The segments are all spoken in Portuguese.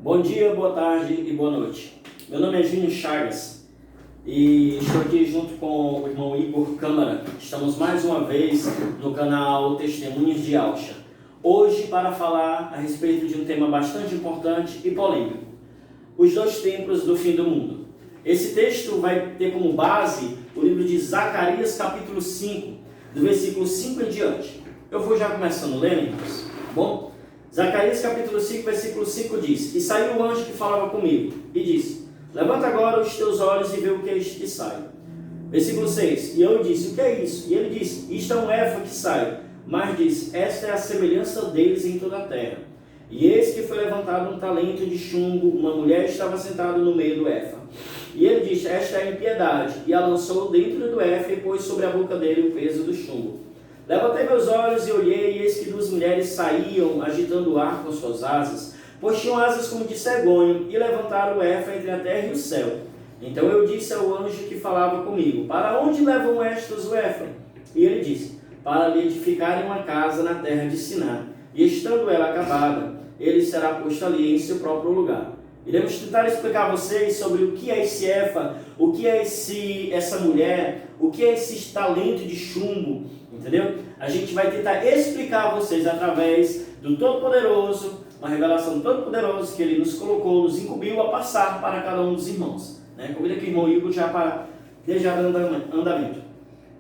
Bom dia, boa tarde e boa noite. Meu nome é Júnior Chagas e estou aqui junto com o irmão Igor Câmara. Estamos mais uma vez no canal Testemunhos de Alcha. Hoje para falar a respeito de um tema bastante importante e polêmico: os dois tempos do fim do mundo. Esse texto vai ter como base o livro de Zacarias capítulo 5, do versículo 5 em diante. Eu vou já começando lendo, irmãos, tá bom? Zacarias capítulo 5, versículo 5 diz: E saiu o anjo que falava comigo, e disse: Levanta agora os teus olhos e vê o que é isto que sai. Versículo 6: E eu disse: O que é isso? E ele disse: Isto é um efa que sai. Mas disse: Esta é a semelhança deles em toda a terra. E eis que foi levantado um talento de chumbo, uma mulher estava sentada no meio do efa. E ele disse: Esta é a impiedade. E a lançou dentro do efa e pôs sobre a boca dele o peso do chumbo. Levantei meus olhos e olhei, e eis que duas mulheres saíam, agitando o ar com suas asas, pois tinham asas como de cegonha, e levantaram o efa entre a terra e o céu. Então eu disse ao anjo que falava comigo: Para onde levam estas o efa? E ele disse: Para lhe edificarem uma casa na terra de Siná, e estando ela acabada, ele será posto ali em seu próprio lugar. Iremos tentar explicar a vocês sobre o que é esse efa, o que é essa mulher, o que é esse talento de chumbo, entendeu? A gente vai tentar explicar a vocês através do Todo-Poderoso, uma revelação do Todo-Poderoso que Ele nos colocou, nos incumbiu a passar para cada um dos irmãos. Convido aqui o irmão Igor já para deixar andamento.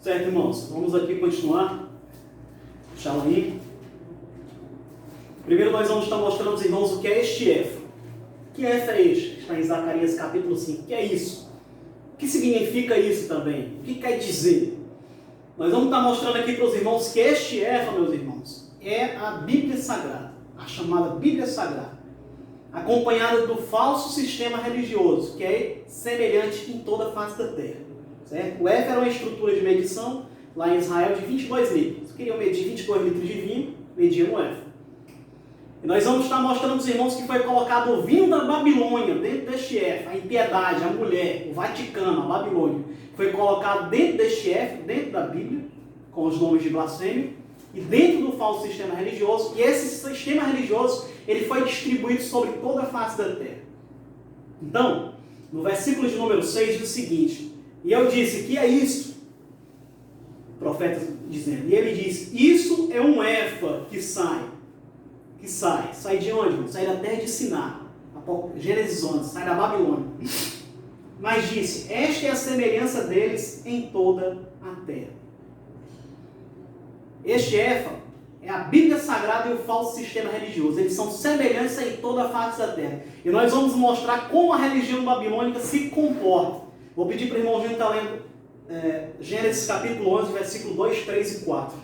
Certo, irmãos? Vamos aqui continuar. Deixa ela aí. Primeiro nós vamos estar mostrando aos irmãos o que é este efa. Que efa é este? Está em Zacarias capítulo 5. O que é isso? O que significa isso também? O que quer dizer? Nós vamos estar mostrando aqui para os irmãos que este efa, meus irmãos, é a Bíblia Sagrada, a chamada Bíblia Sagrada, acompanhada do falso sistema religioso, que é semelhante em toda a face da terra. Certo? O efa era uma estrutura de medição, lá em Israel, de 22 litros. Se queriam medir 22 litros de vinho, mediam no efa. E nós vamos estar mostrando aos irmãos que foi colocado o vinho da Babilônia dentro deste efa, a impiedade, a mulher, o Vaticano, a Babilônia, foi colocado dentro deste efa, dentro da Bíblia, com os nomes de blasfêmia, e dentro do falso sistema religioso, e esse sistema religioso, ele foi distribuído sobre toda a face da terra. Então, no versículo de número 6 diz o seguinte: E eu disse, que é isso? O profeta dizendo, e ele disse: Isso é um efa que sai. Sai de onde? Sai da terra de Siná, Gênesis 11, sai da Babilônia. Mas disse: Esta é a semelhança deles em toda a terra. Este efa é a Bíblia Sagrada e o falso sistema religioso. Eles são semelhantes em toda a face da terra. E nós vamos mostrar como a religião babilônica se comporta. Vou pedir para o irmãozinho estar lendo Gênesis capítulo 11, versículo 2, 3 e 4.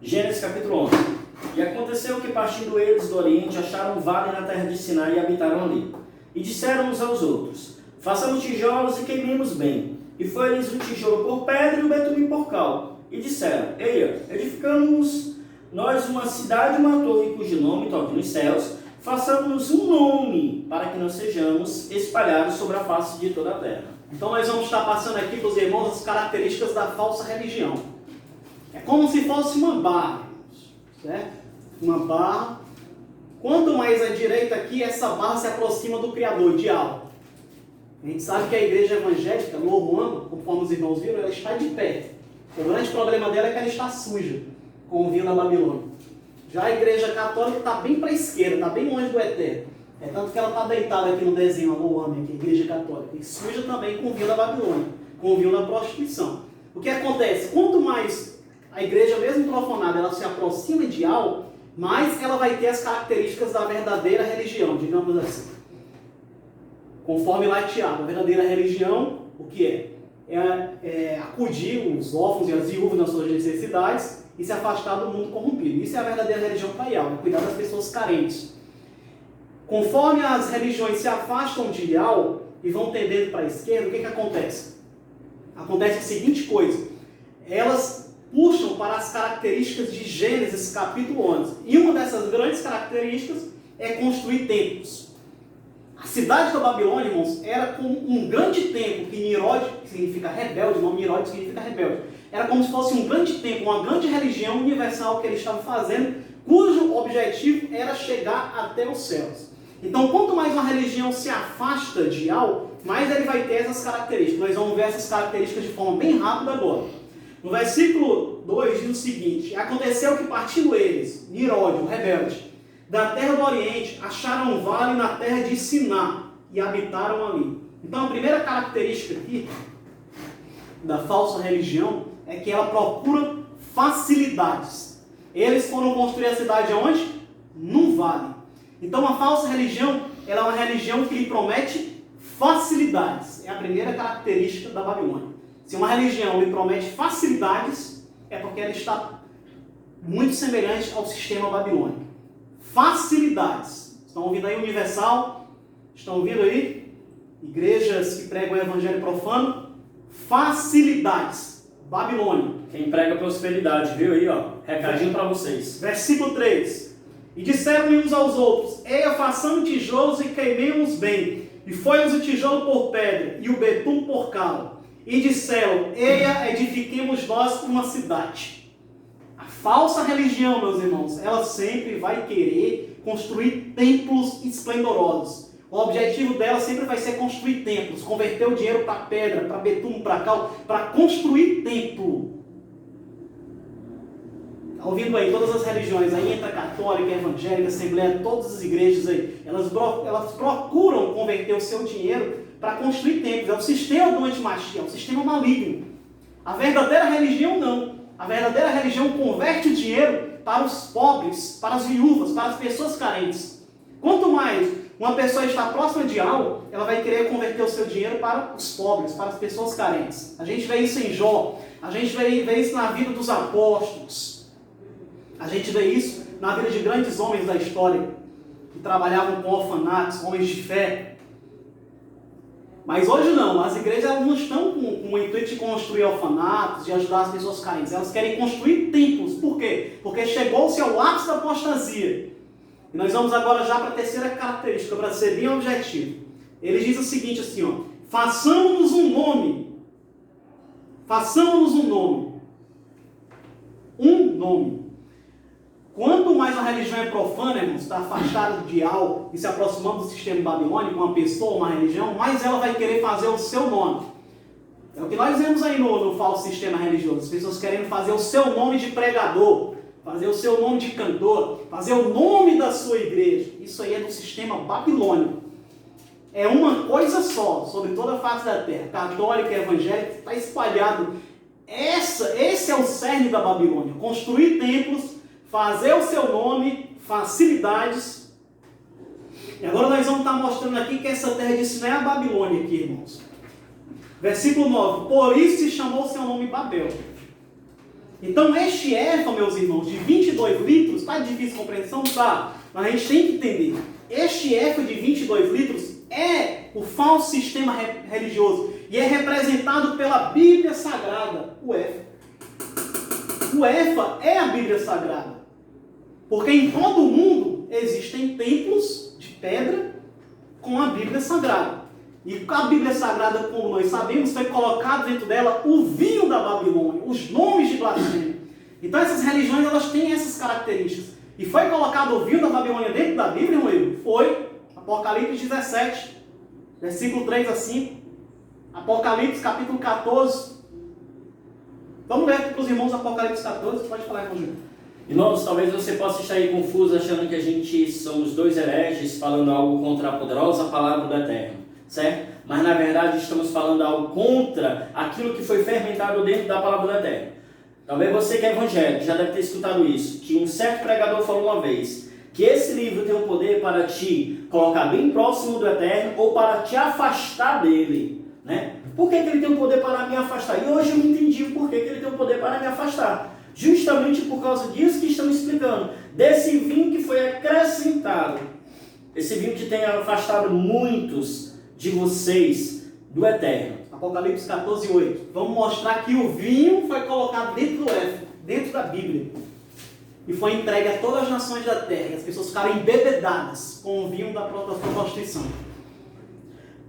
Gênesis capítulo 11. E aconteceu que, partindo eles do Oriente, acharam um vale na terra de Siná e habitaram ali. E disseram uns aos outros: Façamos tijolos e queimemos bem. E foi-lhes o tijolo por pedra e o betume por cal. E disseram: Eia, edificamos nós uma cidade e uma torre cujo nome toque nos céus, façamos um nome, para que não sejamos espalhados sobre a face de toda a terra. Então nós vamos estar passando aqui para os irmãos as características da falsa religião. É como se fosse uma barra, certo? Uma barra. Quanto mais à direita aqui, essa barra se aproxima do Criador, de algo. A gente sabe que a igreja evangélica, no Ruanda, conforme os irmãos viram, ela está de pé. O grande problema dela é que ela está suja, com o vinho da Babilônia. Já a igreja católica está bem para a esquerda, está bem longe do eterno. É tanto que ela está deitada aqui no desenho, no homem, aqui, a igreja católica. E suja também com o vinho da Babilônia, com o vinho da prostituição. O que acontece? Quanto mais a igreja, mesmo profanada, ela se aproxima de algo, mais ela vai ter as características da verdadeira religião, digamos assim. Conforme lá Tiago, a verdadeira religião, o que é? É acudir os órfãos e as viúvas nas suas necessidades e se afastar do mundo corrompido. Isso é a verdadeira religião paial, é cuidar das pessoas carentes. Conforme as religiões se afastam de Ial e vão tendendo para a esquerda, o que acontece? Acontece a seguinte coisa: elas puxam para as características de Gênesis capítulo 11. E uma dessas grandes características é construir templos. A cidade da Babilônia, irmãos, era como um grande templo, que Nimrod, que significa rebelde, o nome Nimrod significa rebelde. Era como se fosse um grande templo, uma grande religião universal que eles estavam fazendo, cujo objetivo era chegar até os céus. Então, quanto mais uma religião se afasta de algo, mais ele vai ter essas características. Nós vamos ver essas características de forma bem rápida agora. No versículo 2 diz o seguinte: aconteceu que partindo eles, Nirode, o rebelde, da terra do Oriente, acharam um vale na terra de Siná e habitaram ali. Então, a primeira característica aqui da falsa religião é que ela procura facilidades. Eles foram construir a cidade onde? Num vale. Então, a falsa religião, ela é uma religião que lhe promete facilidades. É a primeira característica da Babilônia. Se uma religião lhe promete facilidades, é porque ela está muito semelhante ao sistema babilônico. Facilidades. Estão ouvindo aí Universal? Estão ouvindo aí? Igrejas que pregam o evangelho profano? Facilidades. Babilônia. Quem prega prosperidade, viu aí, ó? Recadinho para vocês. Versículo 3. E disseram uns aos outros: eia, façamos tijolos e queimemos bem. E foi-nos o tijolo por pedra e o betum por cal. E disseram: eia, edifiquemos nós uma cidade. A falsa religião, meus irmãos, ela sempre vai querer construir templos esplendorosos. O objetivo dela sempre vai ser construir templos, converter o dinheiro para pedra, para betum, para cal, para construir templo. Está ouvindo aí todas as religiões, aí entra católica, evangélica, assembleia, todas as igrejas aí, elas procuram converter o seu dinheiro para construir templos. É o sistema do antimachia, é o sistema maligno. A verdadeira religião não. A verdadeira religião converte o dinheiro para os pobres, para as viúvas, para as pessoas carentes. Quanto mais uma pessoa está próxima de algo, ela vai querer converter o seu dinheiro para os pobres, para as pessoas carentes. A gente vê isso em Jó, a gente vê isso na vida dos apóstolos. A gente vê isso na vida de grandes homens da história, que trabalhavam com orfanatos, homens de fé. Mas hoje não, as igrejas não estão com o intuito de construir orfanatos, de ajudar as pessoas carentes. Elas querem construir templos. Por quê? Porque chegou-se ao ápice da apostasia. E nós vamos agora já para a terceira característica, para ser bem objetivo. Ele diz o seguinte assim, ó: façamos-nos um nome. Façamos-nos um nome. Um nome. Quanto mais a religião é profana, irmãos, está afastada de algo e se aproximando do sistema babilônico, uma pessoa, uma religião, mais ela vai querer fazer o seu nome. É o que nós vemos aí no falso sistema religioso. As pessoas querendo fazer o seu nome de pregador, fazer o seu nome de cantor, fazer o nome da sua igreja. Isso aí é do sistema babilônico. É uma coisa só, sobre toda a face da terra. Católica, evangélica, está espalhado. Esse é o cerne da Babilônia. Construir templos, fazer o seu nome, facilidades. E agora nós vamos estar mostrando aqui que essa terra de Siná é a Babilônia aqui, irmãos. Versículo 9. Por isso se chamou seu nome Babel. Então este éfa, meus irmãos, de 22 litros, está difícil de compreensão? Tá. Mas a gente tem que entender. Este éfa de 22 litros é o falso sistema religioso. E é representado pela Bíblia Sagrada, o éfa. O éfa é a Bíblia Sagrada. Porque em todo o mundo existem templos de pedra com a Bíblia Sagrada. E a Bíblia Sagrada, como nós sabemos, foi colocado dentro dela o vinho da Babilônia, os nomes de blasfêmia. Então essas religiões, elas têm essas características. E foi colocado o vinho da Babilônia dentro da Bíblia, irmão Igor? Foi. Apocalipse 17, versículo 3 a 5. Apocalipse capítulo 14. Vamos ler aqui para os irmãos Apocalipse 14, pode falar com o Júlio. Irmãos, talvez você possa estar aí confuso, achando que a gente somos dois hereges falando algo contra a poderosa palavra do Eterno, certo? Mas na verdade estamos falando algo contra aquilo que foi fermentado dentro da palavra do Eterno. Talvez você que é evangélico já deve ter escutado isso, que um certo pregador falou uma vez, que esse livro tem o poder para te colocar bem próximo do Eterno ou para te afastar dele, né? Por que ele tem o poder para me afastar? E hoje eu entendi o porquê que ele tem o poder para me afastar. Justamente por causa disso que estamos explicando. Desse vinho que foi acrescentado. Esse vinho que tem afastado muitos de vocês do Eterno. Apocalipse 14, 8. Vamos mostrar que o vinho foi colocado dentro do éfa, dentro da Bíblia. E foi entregue a todas as nações da terra. E as pessoas ficaram embebedadas com o vinho da prostituição.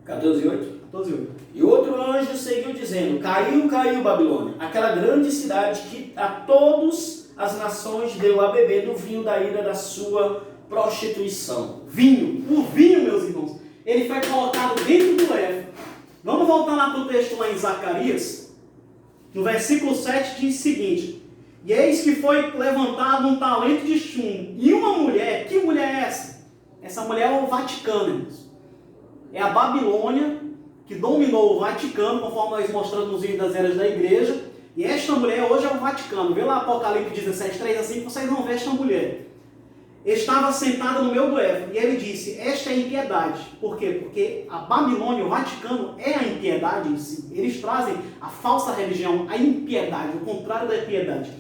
14, 8. 14, 8. E outro anjo seguiu dizendo: caiu, caiu Babilônia, aquela grande cidade que a todas as nações deu a beber do vinho da ira da sua prostituição. Vinho. O vinho, meus irmãos, ele foi colocado dentro do éfano. Vamos voltar lá para o texto lá em Zacarias. No versículo 7 diz o seguinte: e eis que foi levantado um talento de chumbo. E uma mulher, que mulher é essa? Essa mulher é o Vaticano, irmãos. É a Babilônia que dominou o Vaticano, conforme nós mostramos nos vídeos das eras da igreja. E esta mulher hoje é o Vaticano. Vê lá Apocalipse 17, 3 a 5, vocês vão ver esta mulher. Estava sentada no meio do éfano. E ele disse: esta é a impiedade. Por quê? Porque a Babilônia, o Vaticano, é a impiedade em si. Eles trazem a falsa religião, a impiedade, o contrário da piedade.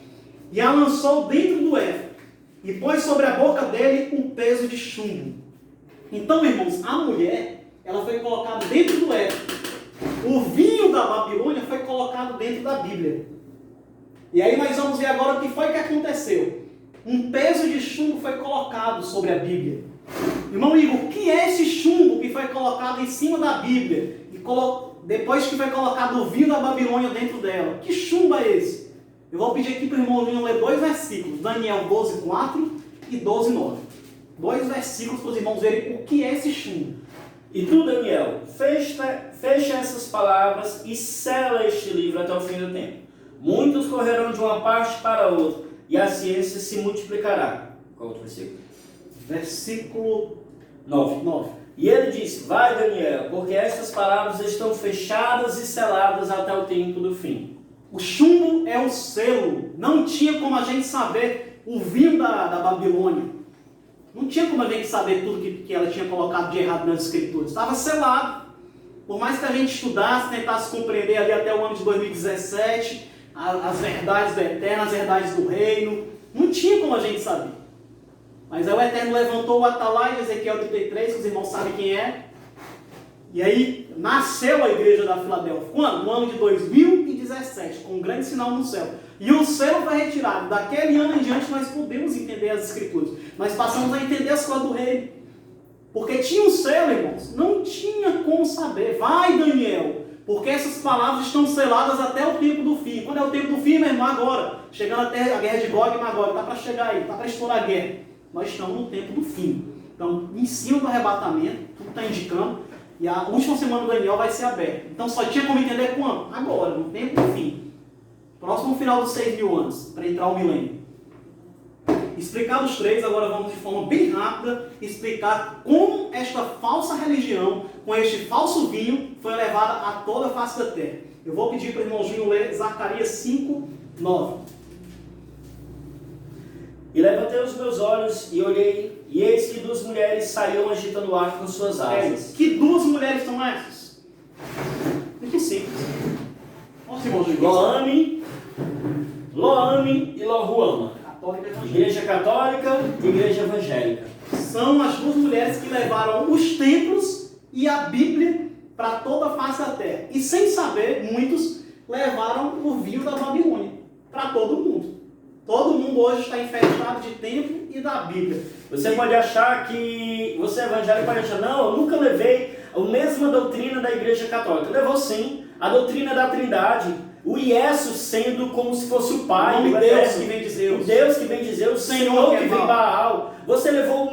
E a lançou dentro do éfano. E pôs sobre a boca dele um peso de chumbo. Então, irmãos, a mulher, ela foi colocada dentro do éfano. O vinho da Babilônia foi colocado dentro da Bíblia. E aí nós vamos ver agora o que foi que aconteceu. Um peso de chumbo foi colocado sobre a Bíblia. Irmão Igor, o que é esse chumbo que foi colocado em cima da Bíblia? E depois que foi colocado o vinho da Babilônia dentro dela. Que chumbo é esse? Eu vou pedir aqui para o irmãozinho ler 2 versículos. Daniel 12, 4 e 12, 9. 2 versículos para os irmãos verem o que é esse chumbo. E tu, Daniel, fecha essas palavras e sela este livro até o fim do tempo. Muitos correrão de uma parte para outra, e a ciência se multiplicará. Qual outro versículo? Versículo 9. E ele disse: vai, Daniel, porque estas palavras estão fechadas e seladas até o tempo do fim. O chumbo é o selo. Não tinha como a gente saber o vinho da Babilônia. Não tinha como a gente saber tudo que ela tinha colocado de errado nas escrituras. Estava selado. Por mais que a gente estudasse, tentasse compreender ali até o ano de 2017, as verdades do Eterno, as verdades do Reino, não tinha como a gente saber. Mas aí o Eterno levantou o Atalai de Ezequiel 33, que os irmãos sabem quem é. E aí nasceu a igreja da Filadélfia. Quando? No ano de 2017, com um grande sinal no céu. E o selo foi retirado. Daquele ano em diante nós podemos entender as escrituras. Nós passamos a entender as coisas do reino. Porque tinha um selo, irmãos. Não tinha como saber. Vai, Daniel. Porque essas palavras estão seladas até o tempo do fim. Quando é o tempo do fim, meu irmão? Agora. Chegando até a guerra de Gog e Magog. Está para chegar aí. Está para estourar a guerra. Nós estamos no tempo do fim. Então, em cima do arrebatamento, tudo está indicando. E a última semana do Daniel vai ser aberta. Então, só tinha como entender quando? Agora, no tempo do fim. Próximo final dos 6.000 anos, para entrar o milênio. Explicar os 3, agora vamos de forma bem rápida explicar como esta falsa religião, com este falso vinho, foi levada a toda a face da terra. Eu vou pedir para o irmãozinho ler Zacarias 5, 9. E levantei os meus olhos e olhei, e eis que 2 mulheres saíam agitando o ar com suas asas. Que 2 mulheres são essas? Muito simples. Nossa, irmãozinho. Loame e Lohuama. Igreja católica e igreja evangélica. São as 2 mulheres que levaram os templos e a Bíblia para toda a face da terra. E sem saber, muitos levaram o vinho da Babilônia para todo mundo. Todo mundo hoje está infestado de templo e da Bíblia. Você pode achar que... Você é evangélico, pode achar: não, eu nunca levei a mesma doutrina da igreja católica. Levou sim. A doutrina da Trindade. O Iesus sendo como se fosse o Pai. O Deus que vem de Zeus. O Deus que vem de Zeus. O Senhor que vem de Baal. Você levou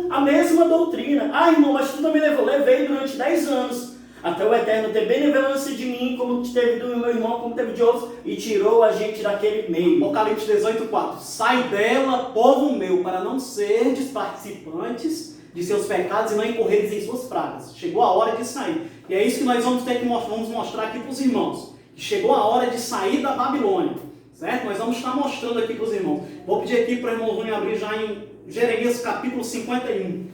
a mesma doutrina. Ah, irmão, mas tu também levou. Levei durante 10 anos. Até o Eterno ter benevolência de mim, como teve do meu irmão, como teve de outros, e tirou a gente daquele meio. Apocalipse 18, 4. Sai dela, povo meu, para não serdes participantes de seus pecados e não incorreres em suas pragas. Chegou a hora de sair. E é isso que nós vamos mostrar aqui para os irmãos. Chegou a hora de sair da Babilônia. Certo? Nós vamos estar mostrando aqui para os irmãos. Vou pedir aqui para o irmão Rony abrir já em Jeremias capítulo 51.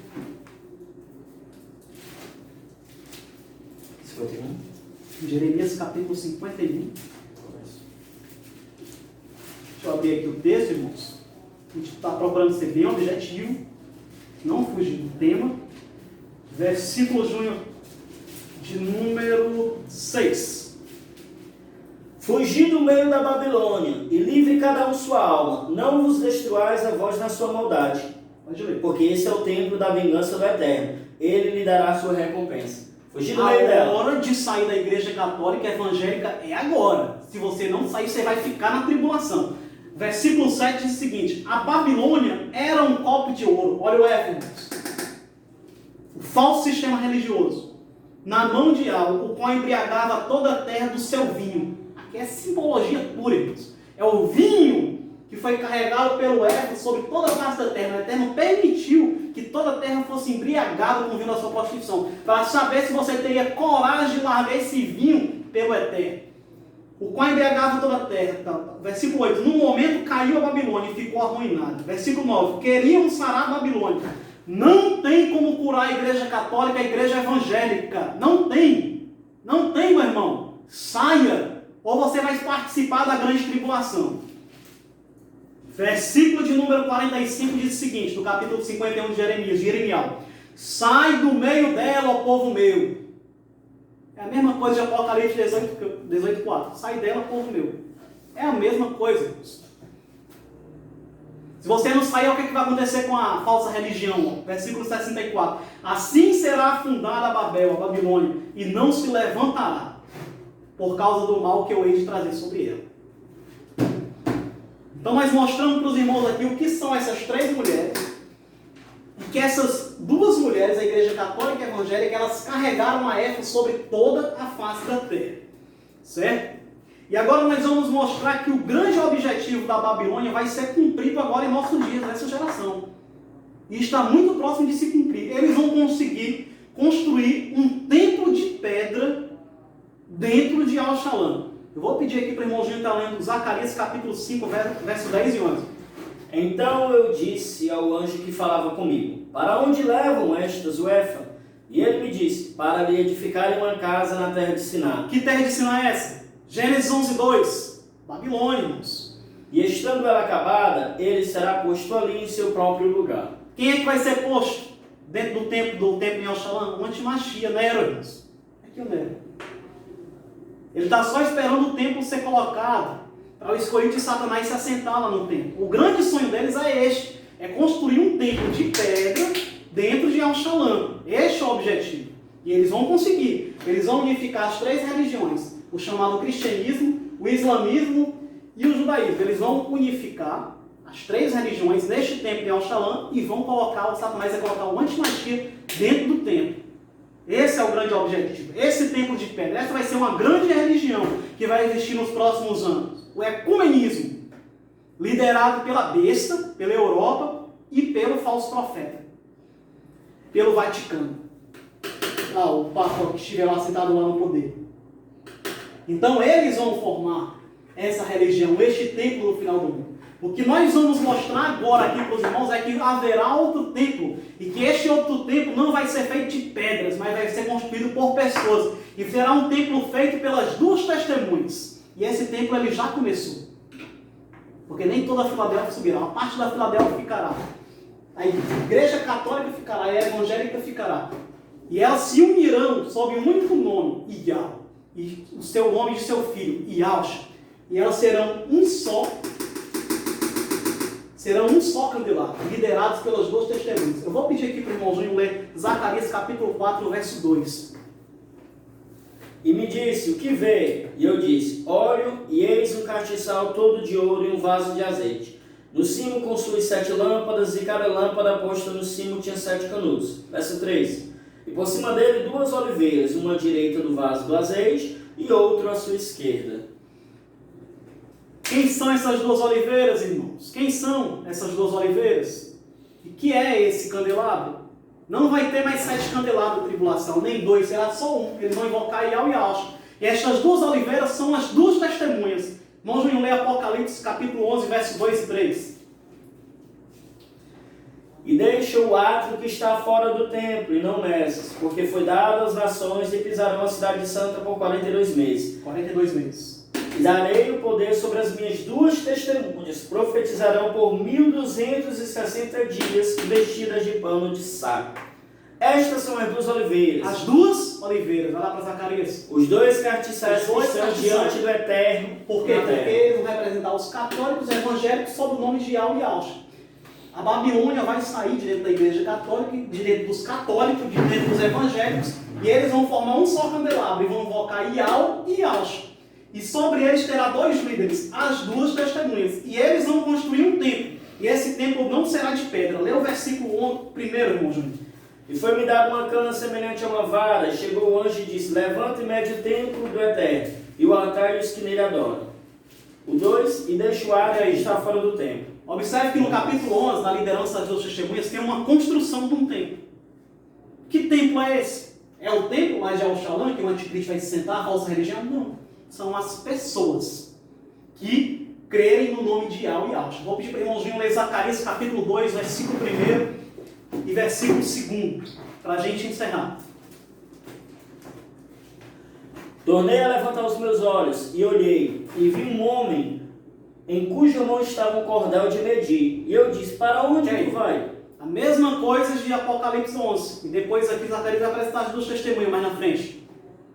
51. Jeremias capítulo 51. Deixa eu abrir aqui o texto, irmãos. A gente está procurando ser bem objetivo, não fugir do tema. Versículo Júnior de número 6. Fugi do meio da Babilônia, e livre cada um sua alma. Não vos destruais a vós na sua maldade. Pode ler. Porque esse é o tempo da vingança do Eterno. Ele lhe dará a sua recompensa. Fugir do meio dela. A hora de sair da igreja católica evangélica é agora. Se você não sair, você vai ficar na tribulação. Versículo 7 diz o seguinte: a Babilônia era um copo de ouro. Olha o Éfeso. O falso sistema religioso. Na mão de algo, o qual embriagava toda a terra do seu vinho. Aqui é simbologia pura, irmãos. É o vinho que foi carregado pelo Éfeso sobre toda a face da terra. O Eterno permitiu que toda a terra fosse embriagada com o vinho da sua prostituição, para saber se você teria coragem de largar esse vinho pelo Eterno. O qual embriagava toda a terra. Então, versículo 8. No momento caiu a Babilônia e ficou arruinada. Versículo 9. Queriam sarar a Babilônia. Não tem como curar a igreja católica, a igreja evangélica. Não tem. Não tem, meu irmão. Saia, ou você vai participar da grande tribulação. Versículo de número 45 diz o seguinte, no capítulo 51 de Jeremias. Sai do meio dela, ó povo meu. É a mesma coisa de Apocalipse 18:4. Sai dela, povo meu. É a mesma coisa, irmãos. Se você não sair, o que vai acontecer com a falsa religião? Versículo 64. Assim será fundada a Babel, a Babilônia, e não se levantará, por causa do mal que eu hei de trazer sobre ela. Então nós mostramos para os irmãos aqui o que são essas três mulheres, e que essas duas mulheres, a igreja católica e evangélica, elas carregaram a Éfeso sobre toda a face da terra. Certo? E agora nós vamos mostrar que o grande objetivo da Babilônia vai ser cumprido agora em nossos dias, nessa geração. E está muito próximo de se cumprir. Eles vão conseguir construir um templo de pedra dentro de Al-Shalom. Eu vou pedir aqui para o irmãozinho estar lendo Zacarias capítulo 5, verso 10 e 11. Então eu disse ao anjo que falava comigo: para onde levam estas Uefa? E ele me disse: para lhe edificarem uma casa na terra de Siná. Que terra de Siná é essa? Gênesis 11:2. Babilônios. E estando ela acabada, ele será posto ali em seu próprio lugar. Quem é que vai ser posto dentro do templo em Al-Shalom? O Antimachia, Nero. Aqui o Nero. Ele está só esperando o templo ser colocado para o escolhido de Satanás se assentar lá no templo. O grande sonho deles é este: é construir um templo de pedra dentro de Al-Shalom. Este é o objetivo. E eles vão conseguir. Eles vão unificar as três religiões: o chamado cristianismo, o islamismo e o judaísmo. Eles vão unificar as três religiões neste templo de Al-Shalom e vão colocar, o Satanás vai colocar o Antimachia dentro do templo. Esse é o grande objetivo. Esse templo de pedra, essa vai ser uma grande religião que vai existir nos próximos anos. O ecumenismo, liderado pela besta, pela Europa e pelo falso profeta, pelo Vaticano. O Papa que estiver lá sentado lá no poder. Então eles vão formar essa religião, este templo no final do mundo. O que nós vamos mostrar agora aqui para os irmãos é que haverá outro templo. E que este outro templo não vai ser feito de pedras, mas vai ser construído por pessoas. E será um templo feito pelas duas testemunhas. E esse templo ele já começou. Porque nem toda a Filadélfia subirá. Uma parte da Filadélfia ficará. A igreja católica ficará, a evangélica ficará. E elas se unirão sob um único nome, Ial. E o seu nome de seu filho, Ialcha. E elas serão um só candelabro, liderados pelas duas testemunhas. Eu vou pedir aqui para o irmãozinho ler Zacarias capítulo 4, verso 2. E me disse: o que vê? E eu disse: olho, e eis um castiçal todo de ouro e um vaso de azeite. No cimo construí 7 lâmpadas, e cada lâmpada posta no cimo tinha 7 canudos. Verso 3. E por cima dele 2 oliveiras, uma à direita do vaso do azeite e outra à sua esquerda. Quem são essas 2 oliveiras, irmãos? Quem são essas 2 oliveiras? E que é esse candelabro? Não vai ter mais 7 candelabros de tribulação, nem 2, será só um. Eles vão invocar Ial e Alcha. E estas 2 oliveiras são as 2 testemunhas. Vamos ler Apocalipse capítulo 11, verso 2 e 3. E deixa o átrio que está fora do templo, e não nessas, porque foi dado às nações e pisarão a cidade santa por 42 meses. 42 meses. E darei o poder sobre as minhas 2 testemunhas, profetizarão por 1260 dias, vestidas de pano de saco. Estas são as 2 oliveiras. As 2 oliveiras, vai lá para Zacarias. Os 2 castiçais que estão diante do Eterno. Por quê? Porque eles vão representar os católicos e evangélicos sob o nome de Ial e Alcha. A Babilônia vai sair de dentro da igreja católica, de dentro dos católicos, de dentro dos evangélicos, e eles vão formar um só candelabro e vão invocar Ial e Alcha. e sobre eles terá 2 líderes, as 2 testemunhas, e eles vão construir um templo, e esse templo não será de pedra. Lê o versículo 1 primeiro, irmão Júnior. E foi-me dada uma cana semelhante a uma vara, e chegou o anjo e disse, levanta e mede o templo do Eterno, e o altar e os que nele adoram. O 2, e deixa o ar e está fora do templo. Observe que no capítulo 11, na liderança das 2 testemunhas, tem uma construção de um templo. Que templo é esse? É o templo lá de Al-Shalom, que o anticristo vai se sentar, a falsa religião? Não. São as pessoas que crerem no nome de Yahweh e Al-Shalom. Vou pedir para o irmãozinho ler Zacarias capítulo 2, versículo 1 e versículo 2, para a gente encerrar. Tornei a levantar os meus olhos, e olhei, e vi um homem, em cuja mão estava um cordel de medir. E eu disse, para onde tu vai? A mesma coisa de Apocalipse 11. E depois aqui Zacarias vai apresentar as 2 testemunhas mais na frente.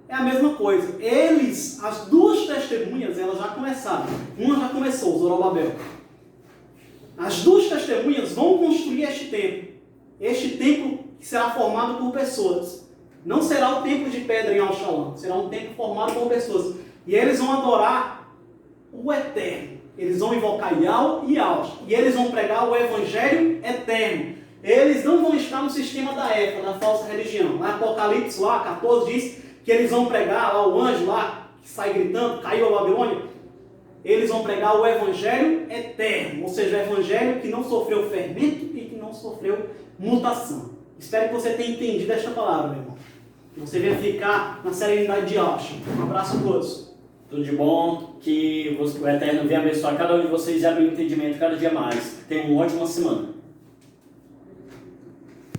É a mesma coisa. Eles, as 2 testemunhas, elas já começaram. Uma já começou, Zorobabel. As 2 testemunhas vão construir este templo. Este templo que será formado por pessoas. Não será o templo de pedra em Al-Shalom. Será um templo formado por pessoas. E eles vão adorar o Eterno. Eles vão invocar Yahweh e Al. E eles vão pregar o Evangelho eterno. Eles não vão estar no sistema da época, da falsa religião. Lá em Apocalipse, lá, 14, diz que eles vão pregar, lá o anjo lá, que sai gritando, caiu a Babilônia. Eles vão pregar o Evangelho eterno. Ou seja, o Evangelho que não sofreu fermento e que não sofreu mutação. Espero que você tenha entendido esta palavra, meu irmão. Que você venha ficar na serenidade de Al. Um abraço a todos. Tudo de bom, que o Eterno venha abençoar cada um de vocês e abrir o entendimento cada dia mais. Tenham uma ótima semana.